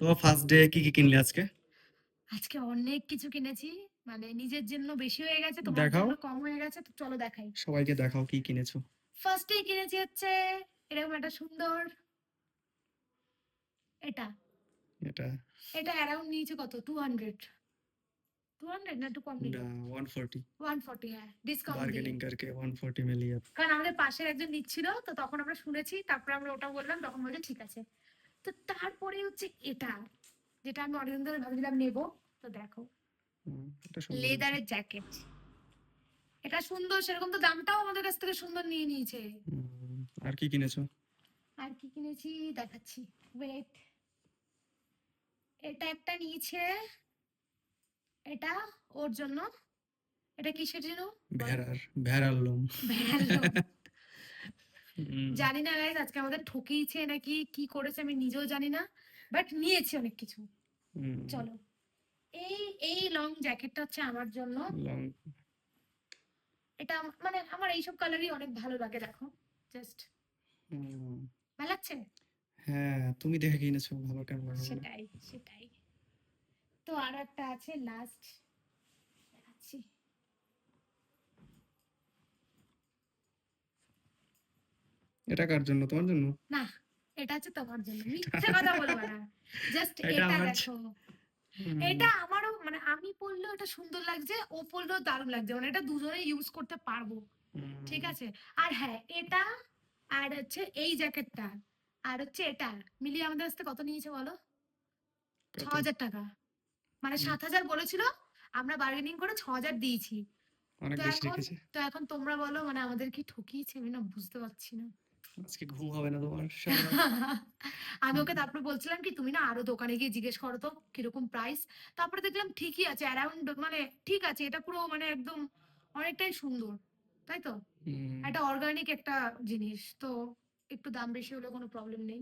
তো first day কি কিনলে আজকে? আজকে অনেক কিছু কিনেছি। মানে নিজের জন্য বেশি হয়ে গেছে, তোমার দেখাও, জন্য কম হয়ে গেছে। তো চলো দেখাই। সবাইকে দেখাও কি কিনেছো। ফার্স্টেই কিনেছি হচ্ছে এরকম একটা সুন্দর এটা। এটা এটা অ্যারাউন্ড নিয়েছে কত? 200। 200 না একটু কম নিল? না, 140। 140, হ্যাঁ, ডিসকাউন্ট দিয়ে। बार्गेनिंग करके 140 में लिया। কারণ আমাদের পাশের একজন নিচ্ছিল, তো তখন আমরা শুনেছি, তারপরে আমরা ওটা বললাম, তখন বলছে ঠিক আছে। তো তারপরে হচ্ছে এটা, যেটা আমি অনেকদিন ধরে ভাবছিলাম নেবো। তো দেখো, এটা সুন্দর হয়েছে। লেদারের জ্যাকেট। এটা সুন্দর, সেরকম তো দামটাও আমাদের কাছ থেকে সুন্দর নিয়ে নিয়েছে। আর কি কিনেছো? আর কি কিনেছি দেখাচ্ছি, ওয়েট। এটা একটা নিয়েছে, এটা ওর জন্য। এটা কিসের জন্য বলো? ভেড়ার, ভেড়ার লোম। ভেড়ার লোম। হুম, জানি না গাইজ, আজকে আমাদের ঠকিয়েছে নাকি কি করেছে আমি নিজেও জানি না, বাট নিয়েছি অনেক কিছু। হুম, চলো, এই এই লং জ্যাকেটটা হচ্ছে আমার জন্য। লং। এটা মানে আমার এইসব কালারই অনেক ভালো লাগে, দেখো জাস্ট। হুম, ভালো লাগছে? হ্যাঁ, তুমি দেখে কিনেছো, ভালো কেন লাগাবে না? সেটাই, সেটাই। তো আর একটা আছে লাস্ট, দেখাচ্ছি। এটা কার জন্য, তোমার জন্য? না, এটা হচ্ছে তোমার জন্য, মিথ্যে কথা বলবো না। জাস্ট এটা এটা আমার দেখো। হুম, এটা আমারও মানে আমি পরলেও এটা সুন্দর লাগছে, ও পরলেও দারুণ লাগছে, মানে এটা দুজনে ইউজ করতে পারবো। ঠিক হুম, আছে। আর হ্যাঁ, এটা আর হচ্ছে এই জ্যাকেটটা আর হচ্ছে এটা মিলিয়ে আমাদের কাছে কত নিয়েছে বলো? ছ কত? হাজার টাকা। মানে হুম, 7,000 বলেছিল, আমরা বার্গেনিং করে 6,000 দিয়েছি। অনেক তো বেশি এখন, রেখেছে। তোমরা বলো, মানে আমাদের কি ঠকিয়েছে, আমি না বুঝতে পারছি না। আজকে ঘুম হবে না তোমার সারা রাত। আমি হুম, ওকে তারপর বলছিলাম কি, তুমি না আরো দোকানে গিয়ে জিজ্ঞেস করো তো কিরকম প্রাইস। তারপরে দেখলাম ঠিকই আছে, অ্যারাউন্ড, মানে ঠিক আছে, এটা পুরো মানে একদম অনেকটাই সুন্দর, তাই তো। হুম, একটা অর্গানিক একটা জিনিস তো, একটু দাম বেশি হলে কোনো প্রবলেম নেই।